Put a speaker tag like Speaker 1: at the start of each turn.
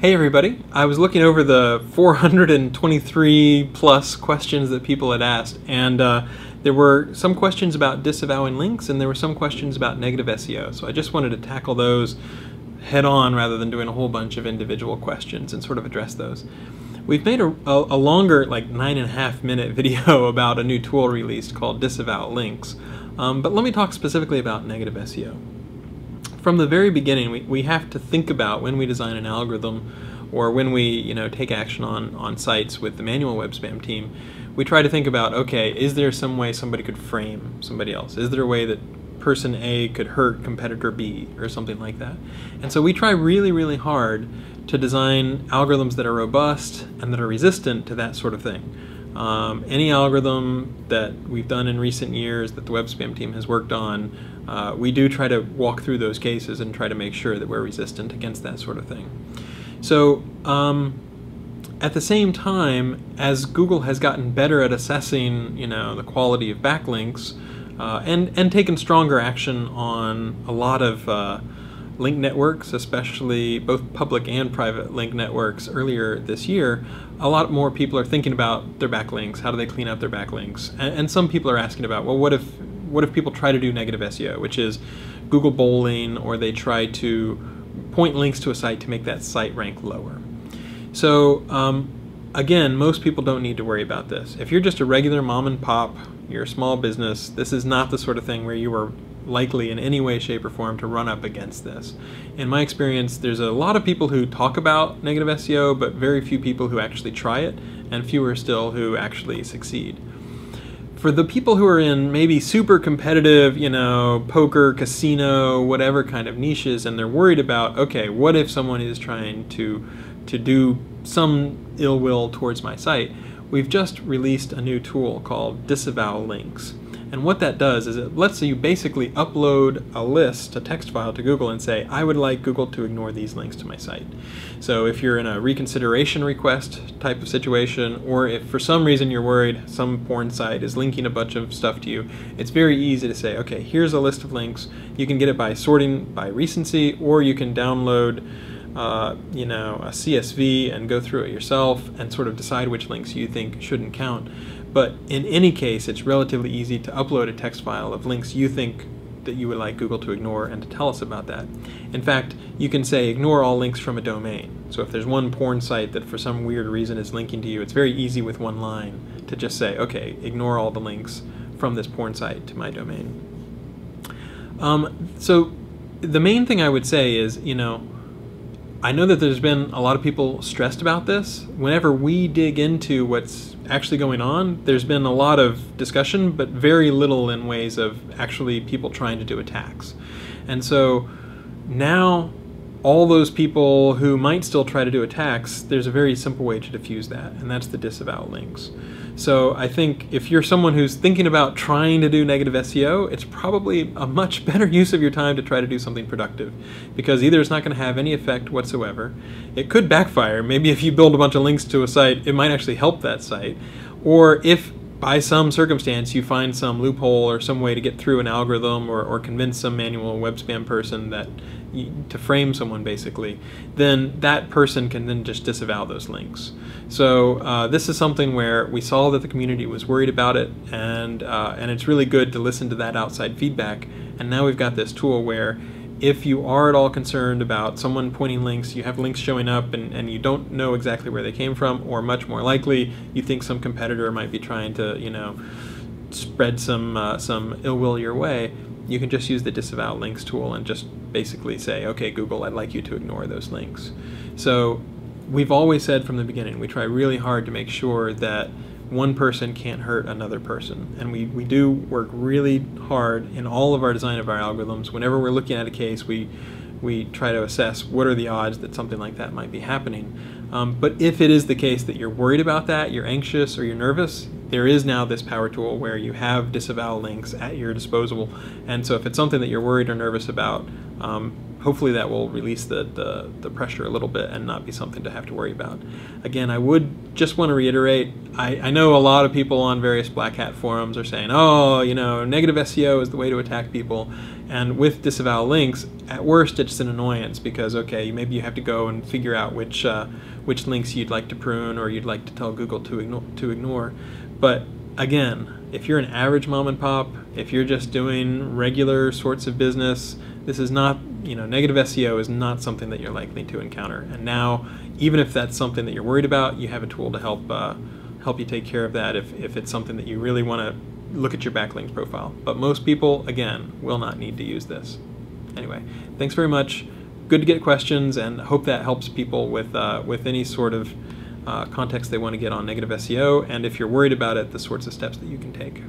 Speaker 1: Hey everybody, I was looking over the 423 plus questions that people had asked, and there were some questions about disavowing links and there were some questions about negative SEO, so I just wanted to tackle those head on rather than doing a whole bunch of individual questions and sort of address those. We've made a longer, like 9.5-minute video about a new tool released called Disavow Links, but let me talk specifically about negative SEO. From the very beginning, we have to think about when we design an algorithm or when we take action on sites with the manual web spam team, we try to think about, okay, is there some way somebody could frame somebody else? Is there a way that person A could hurt competitor B or something like that? And so we try really, really hard to design algorithms that are robust and that are resistant to that sort of thing. Any algorithm that we've done in recent years that the web spam team has worked on, we do try to walk through those cases and try to make sure that we're resistant against that sort of thing. So at the same time, as Google has gotten better at assessing the quality of backlinks and taken stronger action on a lot of link networks, especially both public and private link networks earlier this year, a lot more people are thinking about their backlinks. How do they clean up their backlinks? And some people are asking about, well, what if people try to do negative SEO, which is Google bowling, or they try to point links to a site to make that site rank lower. So again, most people don't need to worry about this. If you're just a regular mom and pop, you're a small business, this is not the sort of thing where you are likely in any way, shape, or form to run up against this. In my experience, there's a lot of people who talk about negative SEO, but very few people who actually try it, and fewer still who actually succeed. For the people who are in maybe super competitive, poker, casino, whatever kind of niches, and they're worried about, okay, what if someone is trying to do some ill will towards my site, we've just released a new tool called Disavow Links. And what that does is it lets you basically upload a list, a text file to Google and say, I would like Google to ignore these links to my site. So if you're in a reconsideration request type of situation, or if for some reason you're worried some porn site is linking a bunch of stuff to you, it's very easy to say, okay, here's a list of links. You can get it by sorting by recency, or you can download a CSV and go through it yourself and sort of decide which links you think shouldn't count. But in any case, it's relatively easy to upload a text file of links you think that you would like Google to ignore and to tell us about that. In fact, you can say ignore all links from a domain. So if there's one porn site that for some weird reason is linking to you, it's very easy with one line to just say, okay, ignore all the links from this porn site to my domain. So the main thing I would say is, I know that there's been a lot of people stressed about this. Whenever we dig into what's actually going on, there's been a lot of discussion, but very little in ways of actually people trying to do attacks. And so now all those people who might still try to do attacks, there's a very simple way to diffuse that, and that's the disavow links. So I think if you're someone who's thinking about trying to do negative SEO, it's probably a much better use of your time to try to do something productive, because either it's not going to have any effect whatsoever, it could backfire. Maybe if you build a bunch of links to a site, it might actually help that site, or if by some circumstance you find some loophole or some way to get through an algorithm or convince some manual web spam person that to frame someone basically, then that person can then just disavow those links. So this is something where we saw that the community was worried about it, and it's really good to listen to that outside feedback. And now we've got this tool where if you are at all concerned about someone pointing links, you have links showing up and you don't know exactly where they came from, or much more likely you think some competitor might be trying to spread some ill will your way, you can just use the disavow links tool and just basically say, okay, Google, I'd like you to ignore those links. So we've always said from the beginning, we try really hard to make sure that one person can't hurt another person. And we do work really hard in all of our design of our algorithms. Whenever we're looking at a case, we try to assess what are the odds that something like that might be happening. But if it is the case that you're worried about that, you're anxious or you're nervous, there is now this power tool where you have disavow links at your disposal. And so if it's something that you're worried or nervous about, hopefully that will release the pressure a little bit and not be something to have to worry about. Again, I would just want to reiterate, I know a lot of people on various black hat forums are saying, oh, negative SEO is the way to attack people. And with disavow links, at worst it's an annoyance because, okay, maybe you have to go and figure out which links you'd like to prune or you'd like to tell Google to ignore. But again, if you're an average mom and pop, if you're just doing regular sorts of business, this is not, negative SEO is not something that you're likely to encounter. And now, even if that's something that you're worried about, you have a tool to help you take care of that if it's something that you really want to look at your backlinks profile. But most people, again, will not need to use this. Anyway, thanks very much. Good to get questions, and hope that helps people with any sort of context they want to get on negative SEO, and if you're worried about it, the sorts of steps that you can take.